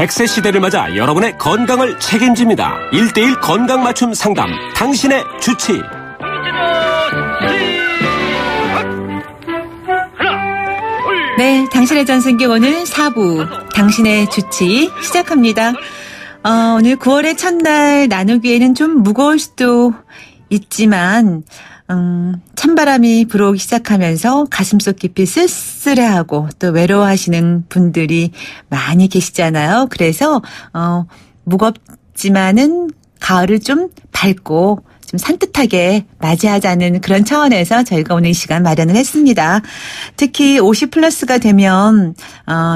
100세 시대를 맞아 여러분의 건강을 책임집니다. 1:1 건강 맞춤 상담, 당신의 주치. 네, 당신의 전승기 오늘 4부 당신의 주치 시작합니다. 오늘 9월의 첫날 나누기에는 좀 무거울 수도 있지만 찬바람이 불어오기 시작하면서 가슴속 깊이 쓸쓸해하고 또 외로워하시는 분들이 많이 계시잖아요. 그래서 무겁지만은 가을을 좀 밝고 좀 산뜻하게 맞이하자는 그런 차원에서 저희가 오늘 이 시간 마련을 했습니다. 특히 50 플러스가 되면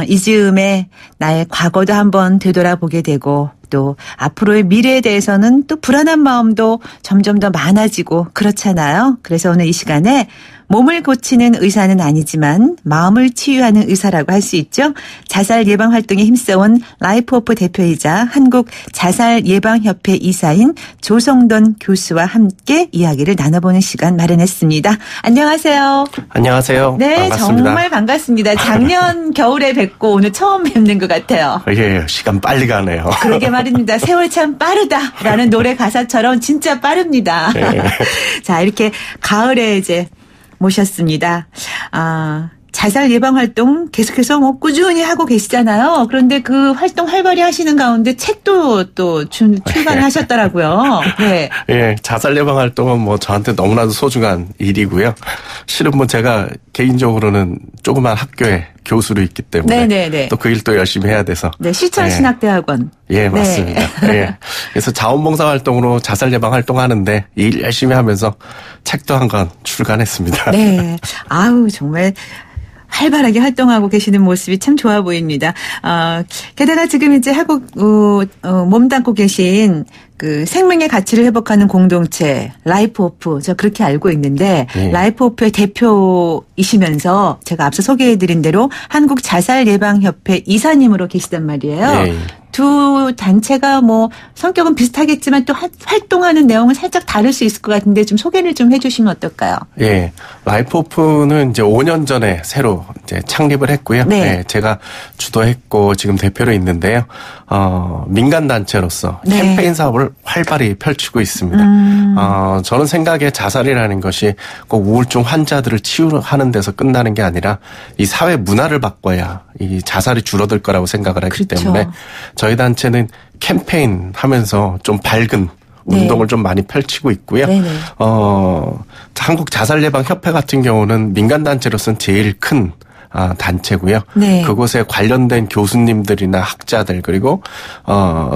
이 즈음에 나의 과거도 한번 되돌아보게 되고 또 앞으로의 미래에 대해서는 또 불안한 마음도 점점 더 많아지고 그렇잖아요. 그래서 오늘 이 시간에 몸을 고치는 의사는 아니지만 마음을 치유하는 의사라고 할 수 있죠. 자살 예방 활동에 힘써온 라이프오프 대표이자 한국 자살 예방협회 이사인 조성돈 교수와 함께 이야기를 나눠보는 시간 마련했습니다. 안녕하세요. 안녕하세요. 네, 반갑습니다. 정말 반갑습니다. 작년 겨울에 뵙고 오늘 처음 뵙는 것 같아요. 예, 시간 빨리 가네요. 그러게 말입니다. 세월 참 빠르다라는 노래 가사처럼 진짜 빠릅니다. 네. 자, 이렇게 가을에 이제 모셨습니다. 자살 예방 활동 계속해서 꾸준히 하고 계시잖아요. 그런데 그 활동 활발히 하시는 가운데 책도 또 출간하셨더라고요. 네. 예, 자살 예방 활동은 뭐 저한테 너무나도 소중한 일이고요. 실은 뭐 제가 개인적으로는 조그만 학교에 교수로 있기 때문에 네네네. 또 그 일도 열심히 해야 돼서. 네, 실천신학대학원. 예, 맞습니다. 네. 예. 그래서 자원봉사 활동으로 자살 예방 활동하는데 일 열심히 하면서 책도 한 권 출간했습니다. 네. 아우, 정말 활발하게 활동하고 계시는 모습이 참 좋아 보입니다. 게다가 지금 이제 하고 몸담고 계신 그 생명의 가치를 회복하는 공동체 라이프오프, 저 그렇게 알고 있는데 라이프오프의 대표이시면서 제가 앞서 소개해드린 대로 한국 자살예방협회 이사님으로 계시단 말이에요. 두 단체가 뭐 성격은 비슷하겠지만 또 활동하는 내용은 살짝 다를 수 있을 것 같은데 좀 소개를 좀 해주시면 어떨까요? 예, 라이프오프는 이제 5년 전에 새로 이제 창립을 했고요. 네. 네, 제가 주도했고 지금 대표로 있는데요. 민간 단체로서 네. 캠페인 사업을 활발히 펼치고 있습니다. 저는 생각에 자살이라는 것이 꼭 우울증 환자들을 치유하는 데서 끝나는 게 아니라 이 사회 문화를 바꿔야 이 자살이 줄어들 거라고 생각을 하기 그렇죠. 때문에 저희 단체는 캠페인 하면서 좀 밝은 운동을 좀 많이 펼치고 있고요. 네네. 한국 자살예방협회 같은 경우는 민간단체로서는 제일 큰 단체고요. 네. 그곳에 관련된 교수님들이나 학자들 그리고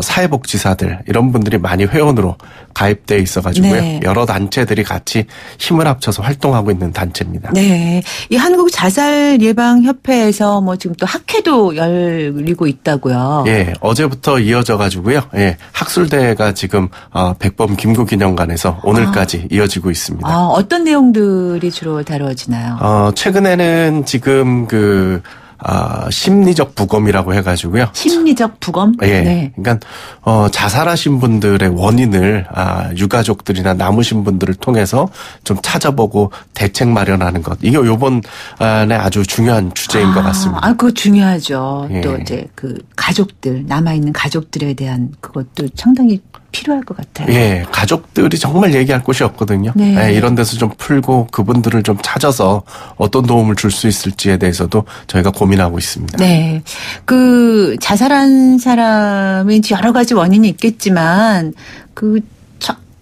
사회복지사들 이런 분들이 많이 회원으로 가입되어 있어가지고요. 네. 여러 단체들이 같이 힘을 합쳐서 활동하고 있는 단체입니다. 네. 이 한국 자살예방협회에서 뭐 지금 또 학회도 열리고 있다고요. 예, 어제부터 이어져가지고요. 예, 학술대회가 지금 백범 김구기념관에서 오늘까지 이어지고 있습니다. 어떤 내용들이 주로 다루어지나요? 최근에는 지금 심리적 부검이라고 해가지고요. 심리적 부검? 예. 네. 그러니까, 자살하신 분들의 원인을, 유가족들이나 남으신 분들을 통해서 좀 찾아보고 대책 마련하는 것. 이게 요번에 아주 중요한 주제인 것 같습니다. 그거 중요하죠. 예. 또 이제 그 가족들, 남아있는 가족들에 대한 그것도 상당히 필요할 것 같아요. 예, 가족들이 정말 얘기할 곳이 없거든요. 네. 예, 이런 데서 좀 풀고 그분들을 좀 찾아서 어떤 도움을 줄 수 있을지에 대해서도 저희가 고민하고 있습니다. 네. 그 자살한 사람이 여러 가지 원인이 있겠지만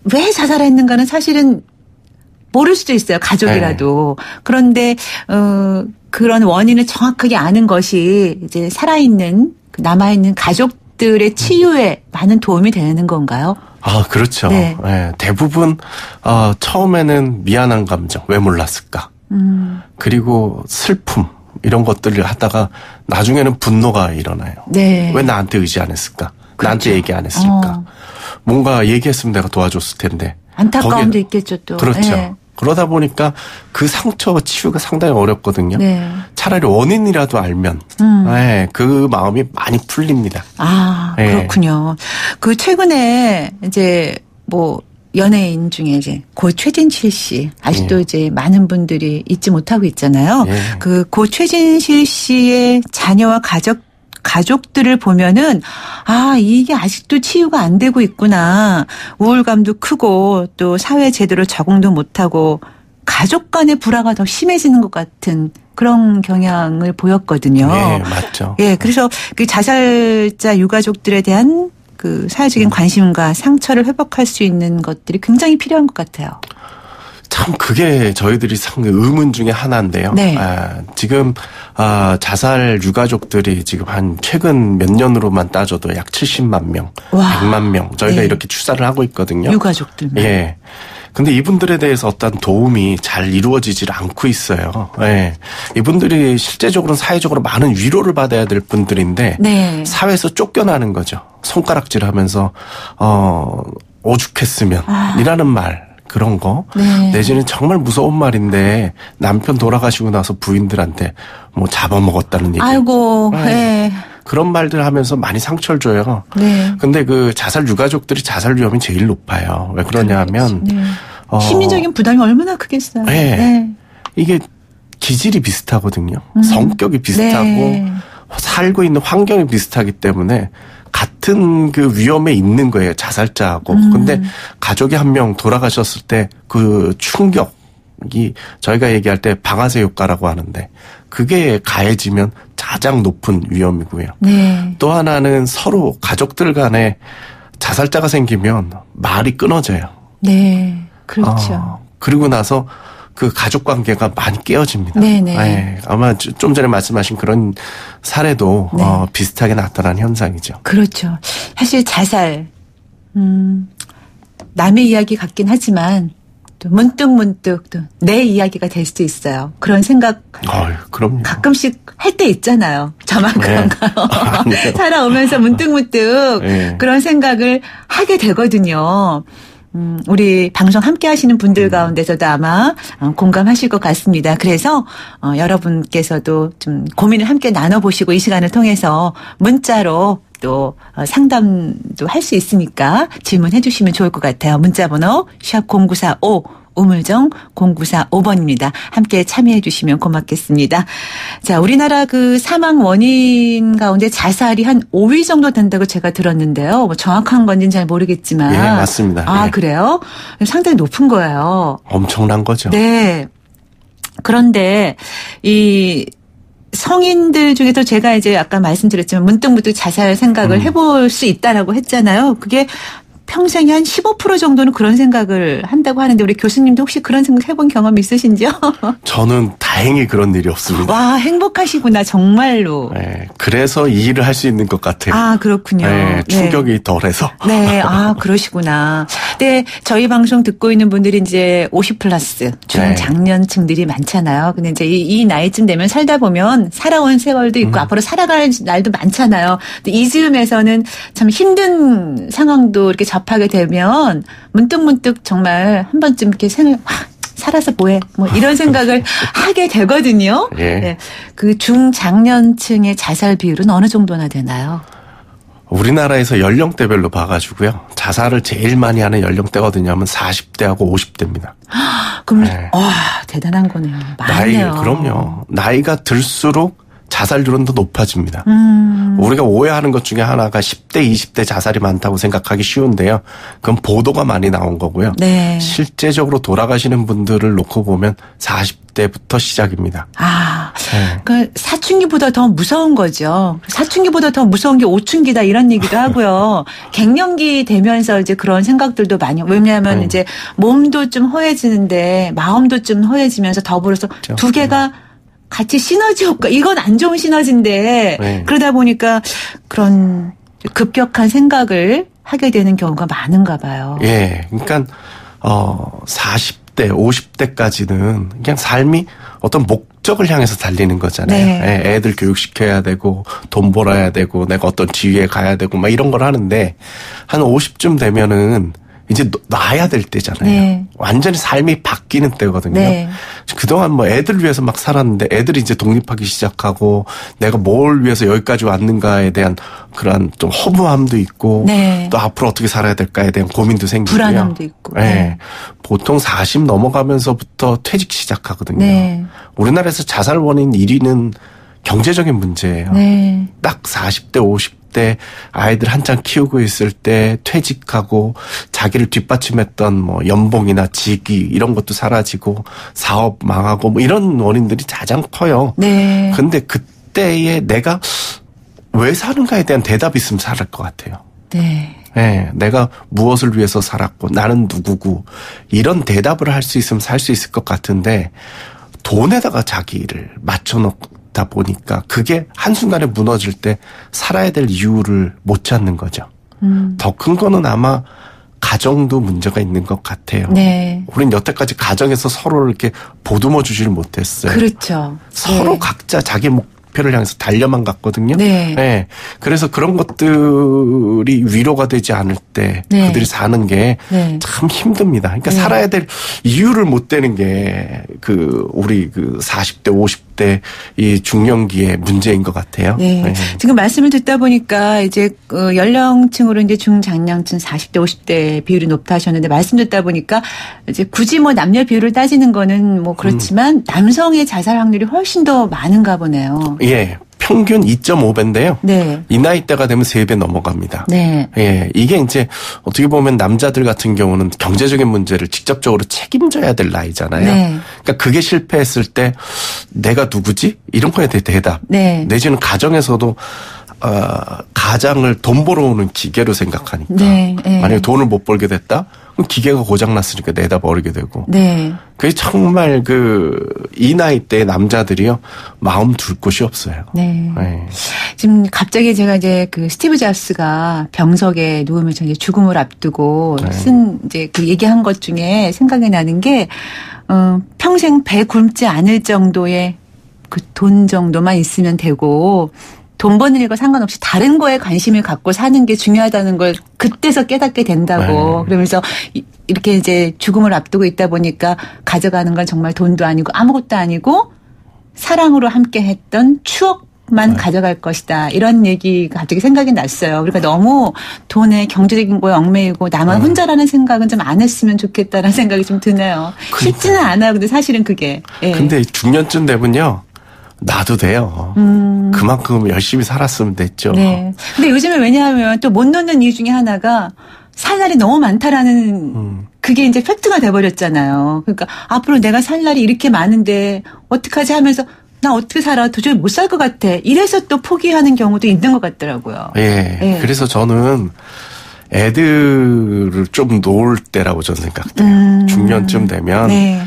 왜 자살했는가는 사실은 모를 수도 있어요. 가족이라도. 네. 그런데 그런 원인을 정확하게 아는 것이 이제 살아있는 남아있는 가족들의 치유에 많은 도움이 되는 건가요? 그렇죠. 네. 네, 대부분 처음에는 미안한 감정, 왜 몰랐을까? 그리고 슬픔 이런 것들을 하다가 나중에는 분노가 일어나요. 네. 왜 나한테 의지 안 했을까? 그렇죠. 나한테 얘기 안 했을까? 뭔가 얘기했으면 내가 도와줬을 텐데. 안타까움도 있겠죠 또. 그렇죠. 네. 그러다 보니까 그 상처 치유가 상당히 어렵거든요. 네. 차라리 원인이라도 알면 네, 그 마음이 많이 풀립니다. 네. 그렇군요. 그 최근에 이제 뭐 연예인 중에 이제 고 최진실 씨 아직도 이제 많은 분들이 잊지 못하고 있잖아요. 그 고 최진실 씨의 자녀와 가족들을 보면은 이게 아직도 치유가 안 되고 있구나. 우울감도 크고 또 사회 제대로 적응도 못하고 가족 간의 불화가 더 심해지는 것 같은 그런 경향을 보였거든요. 네, 맞죠. 예, 그래서 그 자살자 유가족들에 대한 그 사회적인 관심과 상처를 회복할 수 있는 것들이 굉장히 필요한 것 같아요. 참 그게 저희들이 상당히 의문 중에 하나인데요. 네. 지금 자살 유가족들이 지금 한 최근 몇 년으로만 따져도 약 70만 명, 와. 100만 명 저희가 네. 이렇게 추산을 하고 있거든요. 유가족들만. 예. 근데 이분들에 대해서 어떤 도움이 잘 이루어지질 않고 있어요. 예. 이분들이 실제적으로는 사회적으로 많은 위로를 받아야 될 분들인데 네. 사회에서 쫓겨나는 거죠. 손가락질하면서 오죽했으면 이라는 말. 그런 거. 네. 내지는 정말 무서운 말인데 남편 돌아가시고 나서 부인들한테 뭐 잡아먹었다는 얘기. 아이고, 네. 그런 말들 하면서 많이 상처를 줘요. 네. 근데 그 자살 유가족들이 자살 위험이 제일 높아요. 왜 그러냐 하면 네. 심리적인 부담이 얼마나 크겠어요. 네. 네. 이게 기질이 비슷하거든요. 성격이 비슷하고 네. 살고 있는 환경이 비슷하기 때문에 같은 그 위험에 있는 거예요. 자살자하고. 근데 가족이 한 명 돌아가셨을 때 그 충격이 저희가 얘기할 때 방아쇠 효과라고 하는데 그게 가해지면 가장 높은 위험이고요. 네. 또 하나는 서로 가족들 간에 자살자가 생기면 말이 끊어져요. 네. 그렇죠. 그리고 나서 그 가족 관계가 많이 깨어집니다. 네네. 네, 아마 좀 전에 말씀하신 그런 사례도 네. 비슷하게 나타나는 현상이죠. 그렇죠. 사실 자살, 남의 이야기 같긴 하지만 또 문득 또 내 이야기가 될 수도 있어요. 그런 생각 그럼요. 가끔씩 할 때 있잖아요. 저만 네. 그런가요? 아니요. 살아오면서 문득 네. 그런 생각을 하게 되거든요. 우리 방송 함께 하시는 분들 가운데서도 아마 공감하실 것 같습니다. 그래서 여러분께서도 좀 고민을 함께 나눠보시고 이 시간을 통해서 문자로 또 상담도 할 수 있으니까 질문해 주시면 좋을 것 같아요. 문자 번호 샵 0945 우물정 0945번입니다. 함께 참여해 주시면 고맙겠습니다. 자, 우리나라 그 사망 원인 가운데 자살이 한 5위 정도 된다고 제가 들었는데요. 뭐 정확한 건지는 잘 모르겠지만. 예, 맞습니다. 예. 그래요? 상당히 높은 거예요. 엄청난 거죠. 네. 그런데 이 성인들 중에서 제가 이제 아까 말씀드렸지만 문득 자살 생각을 해볼 수 있다라고 했잖아요. 그게 평생에 한 15% 정도는 그런 생각을 한다고 하는데 우리 교수님도 혹시 그런 생각 해본 경험 있으신지요? 저는 다행히 그런 일이 없습니다. 와, 행복하시구나, 정말로. 네, 그래서 이 일을 할 수 있는 것 같아요. 그렇군요. 네, 충격이 덜해서. 네, 그러시구나. 네, 저희 방송 듣고 있는 분들이 이제 50 플러스 중장년층들이 많잖아요. 근데 이제 이 나이쯤 되면 살다 보면 살아온 세월도 있고 앞으로 살아갈 날도 많잖아요. 근데 이 즈음에서는 참 힘든 상황도 이렇게 접하게 되면 문득 정말 한 번쯤 이렇게 살아서 뭐해? 뭐 이런 생각을 하게 되거든요. 예. 네. 그 중장년층의 자살 비율은 어느 정도나 되나요? 우리나라에서 연령대별로 봐가지고요. 자살을 제일 많이 하는 연령대거든요. 하면 40대하고 50대입니다. 그럼 네. 와, 대단한 거네요. 많네요. 그럼요. 나이가 들수록 자살률은 더 높아집니다. 우리가 오해하는 것 중에 하나가 10대, 20대 자살이 많다고 생각하기 쉬운데요. 그건 보도가 많이 나온 거고요. 네. 실제적으로 돌아가시는 분들을 놓고 보면 40대부터 시작입니다. 네. 그러니까 사춘기보다 더 무서운 거죠. 사춘기보다 더 무서운 게 오춘기다 이런 얘기도 하고요. 갱년기 되면서 이제 그런 생각들도 많이, 왜냐하면 이제 몸도 좀 허해지는데 마음도 좀 허해지면서 더불어서 그렇죠. 두 개가 같이 시너지 효과, 이건 안 좋은 시너지인데 네. 그러다 보니까 그런 급격한 생각을 하게 되는 경우가 많은가 봐요. 예. 그러니까 40대, 50대까지는 그냥 삶이 어떤 목적을 향해서 달리는 거잖아요. 네. 예, 애들 교육시켜야 되고 돈 벌어야 되고 내가 어떤 지위에 가야 되고 막 이런 걸 하는데 한 50쯤 되면은 이제 놔야 될 때잖아요. 네. 완전히 삶이 바뀌는 때거든요. 네. 그동안 뭐 애들 위해서 막 살았는데 애들이 이제 독립하기 시작하고 내가 뭘 위해서 여기까지 왔는가에 대한 그런 좀 허무함도 있고 네. 또 앞으로 어떻게 살아야 될까에 대한 고민도 생기고요. 불안함도 있고. 네. 네. 보통 40 넘어가면서부터 퇴직 시작하거든요. 네. 우리나라에서 자살 원인 1위는 경제적인 문제예요. 네. 딱 40대, 50대 아이들 한창 키우고 있을 때 퇴직하고 자기를 뒷받침했던 뭐 연봉이나 직위 이런 것도 사라지고 사업 망하고 뭐 이런 원인들이 가장 커요. 네. 근데 그때에 내가 왜 사는가에 대한 대답이 있으면 살 것 같아요. 네. 네, 내가 무엇을 위해서 살았고 나는 누구고 이런 대답을 할 수 있으면 살 수 있을 것 같은데 돈에다가 자기를 맞춰놓다 보니까 그게 한순간에 무너질 때 살아야 될 이유를 못 찾는 거죠. 더 큰 거는 아마 가정도 문제가 있는 것 같아요. 네. 우린 여태까지 가정에서 서로를 이렇게 보듬어 주지를 못했어요. 그렇죠. 서로 네. 각자 자기 목표를 향해서 달려만 갔거든요. 네. 네. 그래서 그런 것들이 위로가 되지 않을 때 네. 그들이 사는 게 참 네. 힘듭니다. 그러니까 네. 살아야 될 이유를 못 되는 게 우리 40대, 50대 이 중년기의 문제인 것 같아요. 네. 네. 지금 말씀을 듣다 보니까 이제 연령층으로 이제 중장년층 40대, 50대 비율이 높다 하셨는데 말씀 듣다 보니까 이제 굳이 뭐 남녀 비율을 따지는 거는 뭐 그렇지만 남성의 자살 확률이 훨씬 더 많은가 보네요. 예. 평균 2.5배인데요. 네. 이 나이대가 되면 3배 넘어갑니다. 네. 예, 이게 이제 어떻게 보면 남자들 같은 경우는 경제적인 문제를 직접적으로 책임져야 될 나이잖아요. 네. 그러니까 그게 실패했을 때 내가 누구지? 이런 거에 대해 대답. 네. 내지는 가정에서도 가장을 돈 벌어오는 기계로 생각하니까. 네. 네. 만약에 돈을 못 벌게 됐다? 그럼 기계가 고장났으니까 내다 버리게 되고. 네. 그게 정말 이 나이 때 남자들이요, 마음 둘 곳이 없어요. 네. 네. 지금 갑자기 제가 이제 그 스티브 잡스가 병석에 누우면서 이제 죽음을 앞두고 네. 쓴 이제 그 얘기한 것 중에 생각이 나는 게, 평생 배 굶지 않을 정도의 그 돈 정도만 있으면 되고, 돈 버는 일과 상관없이 다른 거에 관심을 갖고 사는 게 중요하다는 걸 그때서 깨닫게 된다고. 네. 그러면서 이렇게 이제 죽음을 앞두고 있다 보니까 가져가는 건 정말 돈도 아니고 아무것도 아니고 사랑으로 함께 했던 추억만 가져갈 것이다. 이런 얘기가 갑자기 생각이 났어요. 그러니까 너무 돈에 경제적인 거에 얽매이고 나만 혼자라는 생각은 좀 안 했으면 좋겠다라는 생각이 좀 드네요. 쉽지는 않아요. 근데 사실은 그게. 예. 근데 중년쯤 되면요, 놔도 돼요. 그만큼 열심히 살았으면 됐죠. 네. 근데 요즘에 왜냐하면 또 못 놓는 이유 중에 하나가 살 날이 너무 많다라는 그게 이제 팩트가 돼버렸잖아요. 그러니까 앞으로 내가 살 날이 이렇게 많은데 어떡하지 하면서 나 어떻게 살아? 도저히 못 살 것 같아. 이래서 또 포기하는 경우도 있는 것 같더라고요. 예. 예. 그래서 저는 애들을 좀 놓을 때라고 저는 생각돼요. 중년쯤 되면. 네.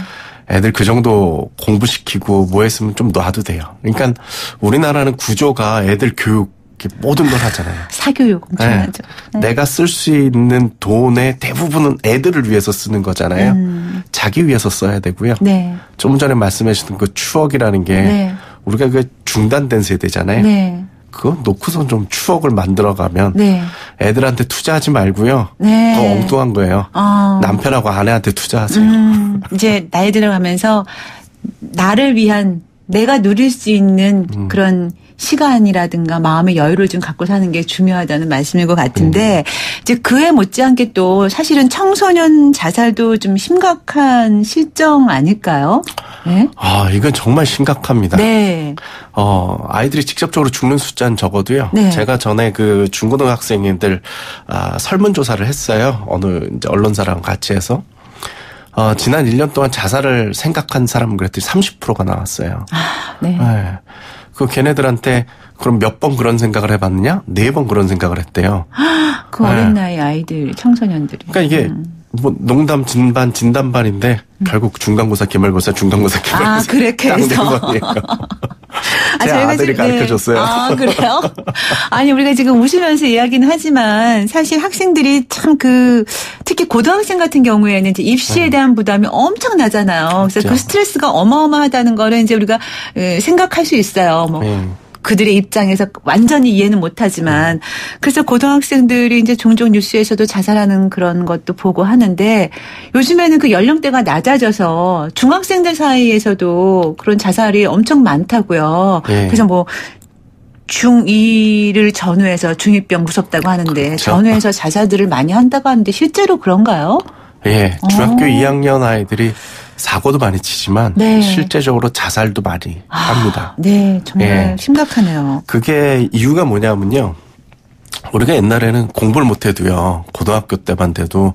애들 그 정도 공부시키고 뭐 했으면 좀 놔도 돼요. 그러니까 우리나라는 구조가 애들 교육 모든 걸 하잖아요. 사교육 엄청나죠. 네. 내가 쓸 수 있는 돈의 대부분은 애들을 위해서 쓰는 거잖아요. 자기 위해서 써야 되고요. 네. 좀 전에 말씀해 주신 그 추억이라는 게 네. 우리가 그 중단된 세대잖아요. 네. 그거 놓고선 좀 추억을 만들어가면 네. 애들한테 투자하지 말고요. 네. 그거 엉뚱한 거예요. 남편하고 아내한테 투자하세요. 이제 나이 들어가면서 나를 위한 내가 누릴 수 있는 그런 시간이라든가 마음의 여유를 좀 갖고 사는 게 중요하다는 말씀인 것 같은데 이제 그에 못지않게 또 사실은 청소년 자살도 좀 심각한 실정 아닐까요? 네. 아, 이건 정말 심각합니다. 네. 아이들이 직접적으로 죽는 숫자는 적어도요. 네. 제가 전에 그 중고등학생들 설문조사를 했어요. 어느 이제 언론사랑 같이 해서. 지난 1년 동안 자살을 생각한 사람은 그랬더니 30%가 나왔어요. 아, 네. 네. 그 걔네들한테 그럼 몇 번 그런 생각을 해봤느냐? 4번 그런 생각을 했대요. 그 어린 나이 아이들, 청소년들이. 그러니까 이게 뭐 농담 진단반인데 결국 중간고사, 기말고사, 중간고사, 기말고사. 아, 그렇게 해서. 제 아들이 가르쳐줬어요. 아, 그래요? 아니, 우리가 지금 웃으면서 이야기는 하지만 사실 학생들이 참 특히 고등학생 같은 경우에는 이제 입시에 대한 부담이 엄청나잖아요. 그래서 그렇죠. 그 스트레스가 어마어마하다는 거를 이제 우리가 생각할 수 있어요. 뭐. 그들의 입장에서 완전히 이해는 못하지만 그래서 고등학생들이 이제 종종 뉴스에서도 자살하는 그런 것도 보고 하는데 요즘에는 그 연령대가 낮아져서 중학생들 사이에서도 그런 자살이 엄청 많다고요. 네. 그래서 뭐 중2를 전후해서 중2병 무섭다고 하는데 그렇죠. 전후해서 자살들을 많이 한다고 하는데 실제로 그런가요? 예, 중학교 2학년 아이들이 사고도 많이 치지만 네. 실제적으로 자살도 많이 합니다. 네, 정말 예. 심각하네요. 그게 이유가 뭐냐면요. 우리가 옛날에는 공부를 못해도요. 고등학교 때만 돼도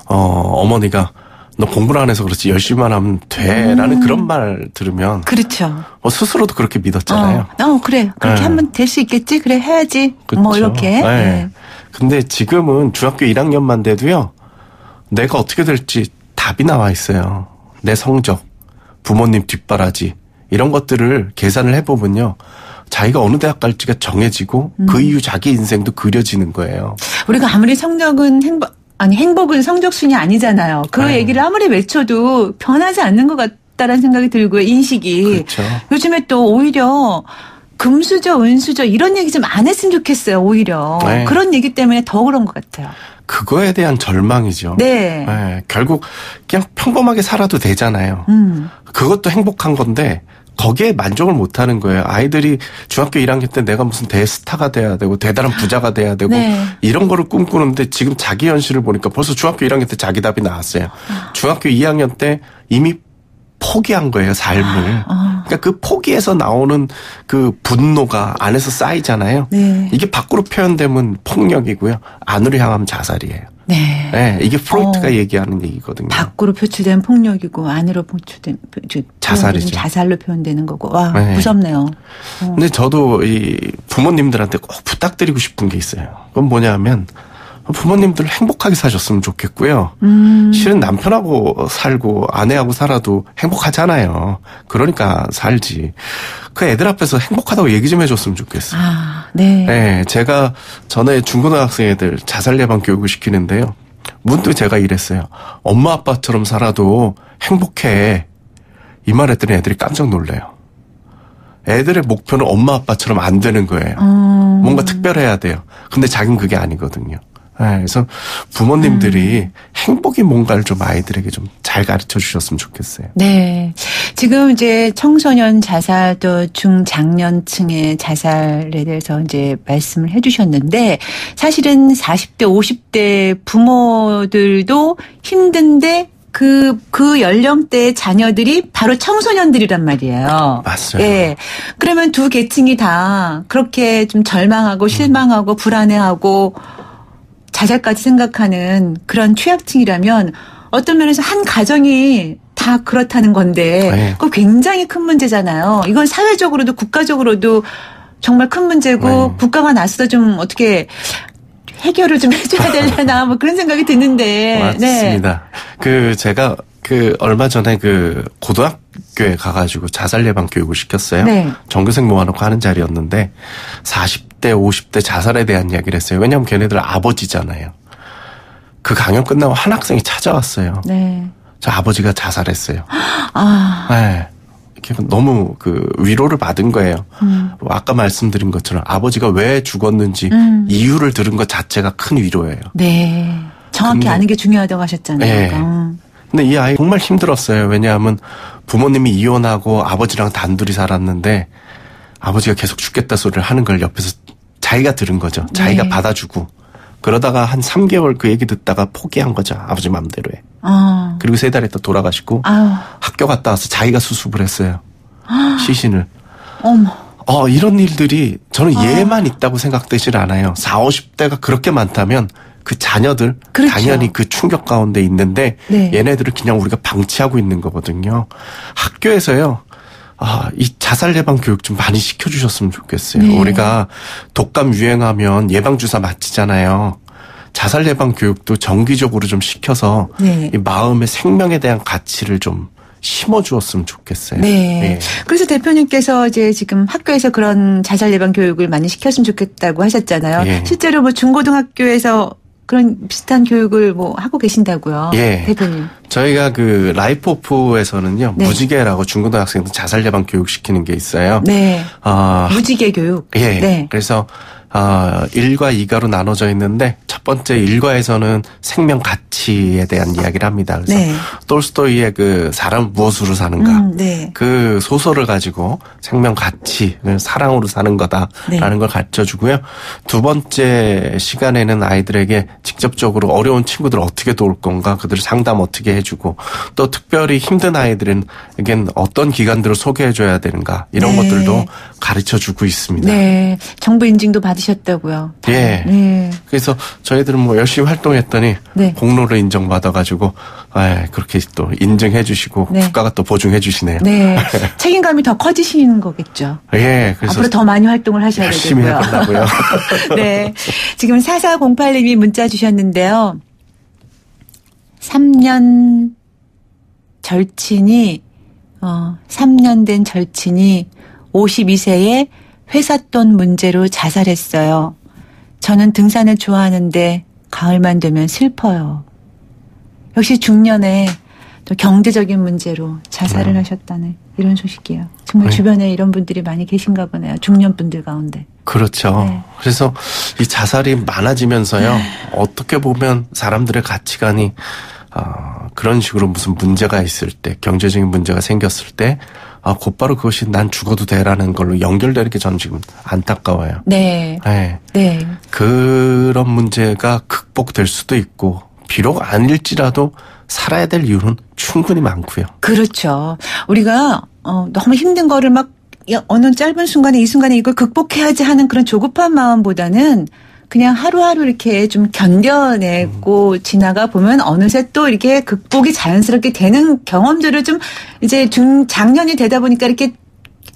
어머니가 너 공부를 안 해서 그렇지 열심히만 하면 돼라는 그런 말 들으면 그렇죠. 스스로도 그렇게 믿었잖아요. 그래. 그렇게 네. 하면 될 수 있겠지? 그래, 해야지. 그렇죠. 뭐, 이렇게. 네. 네. 근데 지금은 중학교 1학년만 돼도요. 내가 어떻게 될지 답이 나와 있어요. 내 성적, 부모님 뒷바라지 이런 것들을 계산을 해보면요. 자기가 어느 대학 갈지가 정해지고 그 이후 자기 인생도 그려지는 거예요. 우리가 아무리 성적은 행복은 성적순이 아니잖아요. 그 네. 얘기를 아무리 외쳐도 변하지 않는 것 같다라는 생각이 들고요. 인식이. 그렇죠. 요즘에 또 오히려 금수저, 은수저 이런 얘기 좀 안 했으면 좋겠어요. 오히려. 네. 그런 얘기 때문에 더 그런 것 같아요. 그거에 대한 절망이죠. 네. 네, 결국 그냥 평범하게 살아도 되잖아요. 그것도 행복한 건데 거기에 만족을 못하는 거예요. 아이들이 중학교 1학년 때 내가 무슨 대스타가 돼야 되고 대단한 부자가 돼야 되고 네. 이런 거를 꿈꾸는데 지금 자기 현실을 보니까 벌써 중학교 1학년 때 자기 답이 나왔어요. 중학교 2학년 때 이미 포기한 거예요, 삶을. 그러니까 그 포기에서 나오는 그 분노가 안에서 쌓이잖아요. 네. 이게 밖으로 표현되면 폭력이고요. 안으로 향하면 자살이에요. 네. 네, 이게 프로이트가 얘기하는 얘기거든요. 밖으로 표출된 폭력이고 안으로 표출된 자살이죠. 자살로 표현되는 거고. 와, 네. 무섭네요. 근데 저도 이 부모님들한테 꼭 부탁드리고 싶은 게 있어요. 그건 뭐냐면 부모님들 행복하게 사셨으면 좋겠고요. 실은 남편하고 살고 아내하고 살아도 행복하잖아요. 그러니까 살지. 그 애들 앞에서 행복하다고 얘기 좀 해줬으면 좋겠어요. 네. 네, 제가 전에 중고등학생 애들 자살 예방 교육을 시키는데요. 문득 제가 이랬어요. 엄마 아빠처럼 살아도 행복해. 이 말 했더니 애들이 깜짝 놀래요. 애들의 목표는 엄마 아빠처럼 안 되는 거예요. 뭔가 특별해야 돼요. 근데 자기는 그게 아니거든요. 네, 그래서 부모님들이 행복이 뭔가를 좀 아이들에게 좀 잘 가르쳐 주셨으면 좋겠어요. 네. 지금 이제 청소년 자살 또 중장년층의 자살에 대해서 이제 말씀을 해 주셨는데 사실은 40대, 50대 부모들도 힘든데 그 연령대의 자녀들이 바로 청소년들이란 말이에요. 맞아요. 예. 그러면 두 계층이 다 그렇게 좀 절망하고 실망하고 불안해하고 자살까지 생각하는 그런 취약층이라면 어떤 면에서 한 가정이 다 그렇다는 건데 네. 그거 굉장히 큰 문제잖아요. 이건 사회적으로도 국가적으로도 정말 큰 문제고 네. 국가가 나서서 좀 어떻게 해결을 좀 해줘야 되려나 뭐 그런 생각이 드는데. 맞습니다. 제가 얼마 전에 고등학교에 가가지고 자살 예방 교육을 시켰어요. 네. 전교생 모아놓고 하는 자리였는데 40대, 50대 자살에 대한 이야기를 했어요. 왜냐하면 걔네들 아버지잖아요. 그 강연 끝나고 한 학생이 찾아왔어요. 네. 저 아버지가 자살했어요. 아. 네. 너무 위로를 받은 거예요. 아까 말씀드린 것처럼 아버지가 왜 죽었는지 이유를 들은 것 자체가 큰 위로예요. 네. 정확히 근데, 아는 게 중요하다고 하셨잖아요. 네. 근데 이 아이 정말 힘들었어요. 왜냐하면 부모님이 이혼하고 아버지랑 단둘이 살았는데 아버지가 계속 죽겠다 소리를 하는 걸 옆에서 자기가 들은 거죠. 자기가 네. 받아주고. 그러다가 한 3개월 그 얘기 듣다가 포기한 거죠. 아버지 마음대로 해. 그리고 3달 있다 돌아가시고 학교 갔다 와서 자기가 수습을 했어요. 시신을. 어머. 이런 일들이 저는 얘만 있다고 생각되질 않아요. 40, 50대가 그렇게 많다면 그 자녀들 그렇죠. 당연히 그 충격 가운데 있는데 네. 얘네들을 그냥 우리가 방치하고 있는 거거든요. 학교에서요. 이 자살 예방 교육 좀 많이 시켜주셨으면 좋겠어요. 네. 우리가 독감 유행하면 예방주사 맞히잖아요. 자살 예방 교육도 정기적으로 좀 시켜서 네. 이 마음의 생명에 대한 가치를 좀 심어주었으면 좋겠어요. 네. 네. 그래서 대표님께서 이제 지금 학교에서 그런 자살 예방 교육을 많이 시켰으면 좋겠다고 하셨잖아요. 예. 실제로 뭐 중고등학교에서 그런 비슷한 교육을 뭐 하고 계신다고요. 예. 대표님. 저희가 라이프 오프에서는요. 네. 무지개라고 중고등학생들 자살 예방 교육 시키는 게 있어요. 네. 무지개 교육. 예. 네. 그래서 1과 2가로 나눠져 있는데 첫 번째 1과에서는 생명 가치에 대한 이야기를 합니다. 그래서 네. 톨스토이의 그 사람 무엇으로 사는가 네. 그 소설을 가지고 생명 가치, 사랑으로 사는 거다라는 네. 걸 가르쳐주고요. 두 번째 시간에는 아이들에게 직접적으로 어려운 친구들을 어떻게 도울 건가, 그들을 상담 어떻게 해주고 또 특별히 힘든 아이들에겐 어떤 기관들을 소개해줘야 되는가 이런 네. 것들도 가르쳐주고 있습니다. 네. 정부 인증도 받으셨다고요. 예. 네. 그래서 저희들은 뭐 열심히 활동했더니 네. 공로를 인정받아가지고 그렇게 또 인증해주시고 네. 국가가 또 보증해주시네요. 네. 책임감이 더 커지시는 거겠죠. 예. 그래서 앞으로 더 많이 활동을 하셔야 열심히 되고요. 해보려고요. 네. 지금 4408님이 문자 주셨는데요. 3년 절친이 3년 된 절친이 52세에 회사 돈 문제로 자살했어요. 저는 등산을 좋아하는데 가을만 되면 슬퍼요. 역시 중년에 또 경제적인 문제로 자살을 하셨다네. 이런 소식이에요. 정말 네. 주변에 이런 분들이 많이 계신가 보네요. 중년 분들 가운데. 그렇죠. 네. 그래서 이 자살이 많아지면서요. 어떻게 보면 사람들의 가치관이 그런 식으로 무슨 문제가 있을 때, 경제적인 문제가 생겼을 때 곧바로 그것이 난 죽어도 돼라는 걸로 연결되는 게 저는 지금 안타까워요. 네. 네. 네. 그런 문제가 극복될 수도 있고 비록 아닐지라도 살아야 될 이유는 충분히 많고요. 그렇죠. 우리가 너무 힘든 거를 막 어느 짧은 순간에 이 순간에 이걸 극복해야지 하는 그런 조급한 마음보다는 그냥 하루하루 이렇게 좀 견뎌내고 지나가 보면 어느새 또 이렇게 극복이 자연스럽게 되는 경험들을 좀 이제 장년이 되다 보니까 이렇게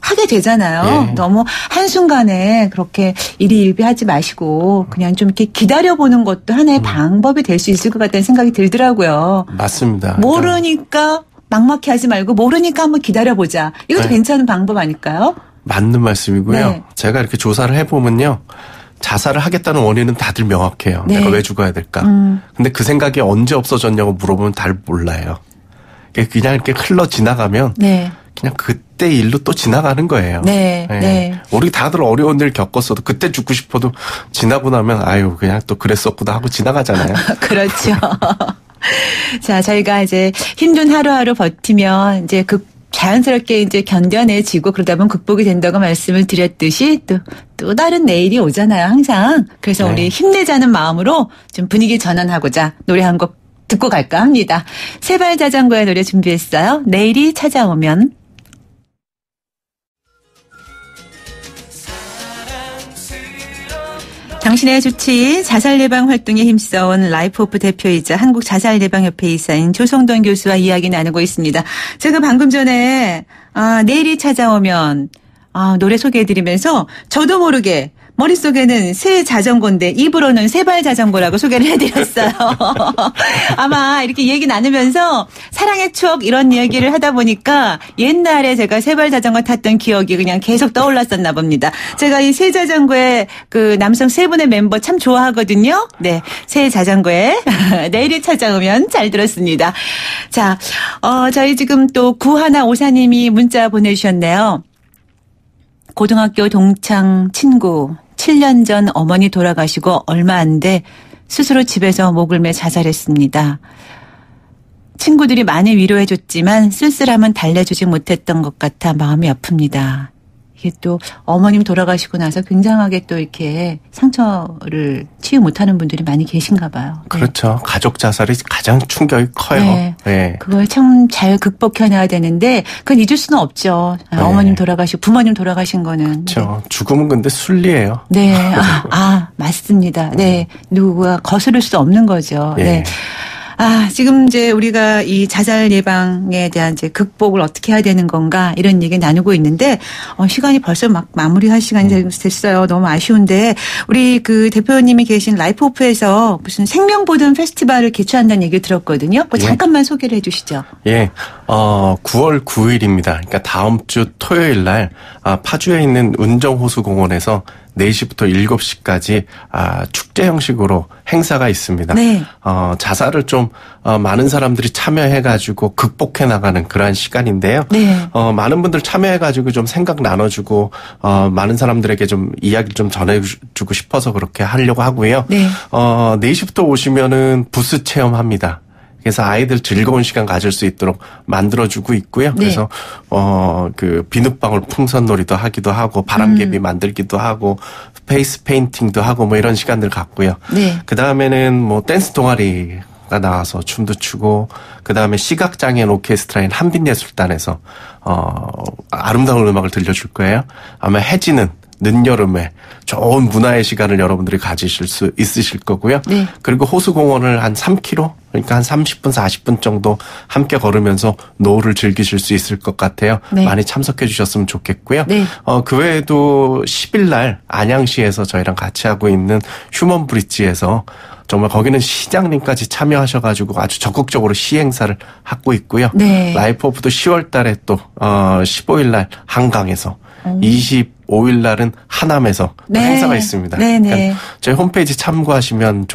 하게 되잖아요. 예. 너무 한순간에 그렇게 일희일비하지 마시고 그냥 좀 이렇게 기다려보는 것도 하나의 방법이 될 수 있을 것 같다는 생각이 들더라고요. 맞습니다. 모르니까 막막해 하지 말고 모르니까 한번 기다려보자. 이것도 네. 괜찮은 방법 아닐까요? 맞는 말씀이고요. 네. 제가 이렇게 조사를 해보면요. 자살을 하겠다는 원인은 다들 명확해요. 네. 내가 왜 죽어야 될까? 근데 그 생각이 언제 없어졌냐고 물어보면 잘 몰라요. 그냥 이렇게 흘러 지나가면 네. 그냥 그때 일로 또 지나가는 거예요. 네. 네. 우리 다들 어려운 일 겪었어도 그때 죽고 싶어도 지나고 나면 아유 그냥 또 그랬었구나 하고 지나가잖아요. 그렇죠. 자, 저희가 이제 힘든 하루하루 버티면 이제 자연스럽게 이제 견뎌내지고 그러다 보면 극복이 된다고 말씀을 드렸듯이 또 다른 내일이 오잖아요, 항상. 그래서 네. 우리 힘내자는 마음으로 좀 분위기 전환하고자 노래 한 곡 듣고 갈까 합니다. 세발 자전거의 노래 준비했어요. 내일이 찾아오면. 당신의 주치의 자살 예방 활동에 힘써온 라이프오프 대표이자 한국 자살 예방 협회 이사인 조성돈 교수와 이야기 나누고 있습니다. 제가 방금 전에 내일이 찾아오면 노래 소개해드리면서 저도 모르게 머릿속에는 새 자전거인데 입으로는 세발 자전거라고 소개를 해드렸어요. 아마 이렇게 얘기 나누면서 사랑의 추억 이런 얘기를 하다 보니까 옛날에 제가 세발 자전거 탔던 기억이 그냥 계속 떠올랐었나 봅니다. 제가 이 새 자전거에 그 남성 세 분의 멤버 참 좋아하거든요. 네, 새 자전거에 내일이 찾아오면 잘 들었습니다. 자, 저희 지금 또 9154님이 문자 보내주셨네요. 고등학교 동창 친구 7년 전 어머니 돌아가시고 얼마 안 돼 스스로 집에서 목을 매 자살했습니다. 친구들이 많이 위로해줬지만 쓸쓸함은 달래주지 못했던 것 같아 마음이 아픕니다. 이게 또 어머님 돌아가시고 나서 굉장하게 또 이렇게 상처를 치유 못하는 분들이 많이 계신가 봐요. 네. 그렇죠. 가족 자살이 가장 충격이 커요. 네. 네. 그걸 참 잘 극복해내야 되는데 그건 잊을 수는 없죠. 네. 어머님 돌아가시고 부모님 돌아가신 거는. 그렇죠. 죽음은 근데 순리예요. 네. 맞습니다. 네. 누구가 거스를 수 없는 거죠. 예. 네. 지금 이제 우리가 이 자살 예방에 대한 이제 극복을 어떻게 해야 되는 건가 이런 얘기 나누고 있는데 시간이 벌써 막 마무리할 시간이 됐어요. 너무 아쉬운데 우리 그 대표님이 계신 라이프오프에서 무슨 생명보듬 페스티벌을 개최한다는 얘기를 들었거든요. 그거 잠깐만 소개를 해 주시죠. 예. 9월 9일입니다. 그러니까 다음 주 토요일 날 파주에 있는 운정호수공원에서 4시부터 7시까지 축제 형식으로 행사가 있습니다. 네. 자살을 좀 많은 사람들이 참여해가지고 극복해 나가는 그러한 시간인데요. 네. 많은 분들 참여해가지고 좀 생각 나눠주고 많은 사람들에게 좀 이야기를 좀 전해주고 싶어서 그렇게 하려고 하고요. 네. 4시부터 오시면은 부스 체험합니다. 그래서 아이들 즐거운 시간 가질 수 있도록 만들어주고 있고요. 네. 그래서 그 비눗방울 풍선놀이도 하기도 하고 바람개비 만들기도 하고 페이스 페인팅도 하고 뭐 이런 시간들 갖고요. 네. 그 다음에는 뭐 댄스 동아리가 나와서 춤도 추고 그 다음에 시각장애인 오케스트라인 한빛예술단에서 아름다운 음악을 들려줄 거예요. 아마 해지는 늦여름에 좋은 문화의 시간을 여러분들이 가지실 수 있으실 거고요. 네. 그리고 호수공원을 한 3km, 그러니까 한 30분, 40분 정도 함께 걸으면서 노을을 즐기실 수 있을 것 같아요. 네. 많이 참석해 주셨으면 좋겠고요. 네. 그 외에도 10일 날 안양시에서 저희랑 같이 하고 있는 휴먼 브릿지에서 정말 거기는 시장님까지 참여하셔가지고 아주 적극적으로 시행사를 하고 있고요. 네. 라이프 오프도 10월 달에 또 15일 날 한강에서 25일 날은 하남에서 또 네. 행사가 있습니다. 네네. 그러니까 저희 홈페이지 참고하시면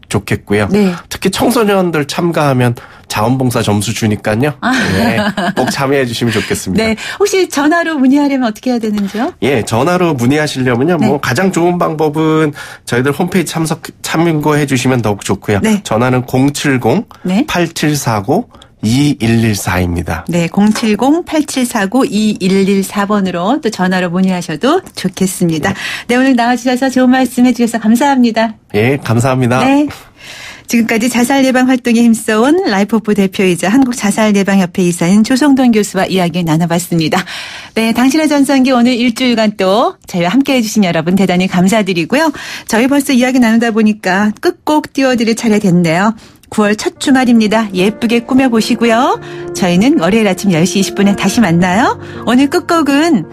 좋겠고요. 네. 특히 청소년들 참가하면 자원봉사 점수 주니까요. 네, 꼭 참여해 주시면 좋겠습니다. 네. 혹시 전화로 문의하려면 어떻게 해야 되는지요? 예, 전화로 문의하시려면요. 네. 뭐 가장 좋은 방법은 저희들 홈페이지 참고해 주시면 더욱 좋고요. 네. 전화는 070 네. 8749 2114입니다. 네, 070-8749-2114번으로 또 전화로 문의하셔도 좋겠습니다. 네, 오늘 나와주셔서 좋은 말씀 해주셔서 감사합니다. 예, 감사합니다. 네. 지금까지 자살 예방 활동에 힘써온 라이프오프 대표이자 한국자살예방협회 이사인 조성돈 교수와 이야기 나눠봤습니다. 네, 당신의 전성기 오늘 일주일간 또 저희와 함께해 주신 여러분 대단히 감사드리고요. 저희 벌써 이야기 나누다 보니까 끝곡 띄워드릴 차례 됐네요. 9월 첫 주말입니다. 예쁘게 꾸며보시고요. 저희는 월요일 아침 10시 20분에 다시 만나요. 오늘 끝곡은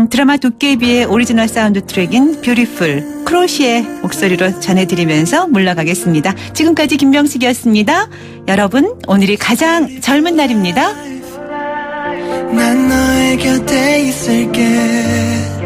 드라마 도깨비의 오리지널 사운드 트랙인 뷰티풀 크로시의 목소리로 전해드리면서 물러가겠습니다. 지금까지 김명숙이었습니다. 여러분, 오늘이 가장 젊은 날입니다. 난 너의 곁에 있을게.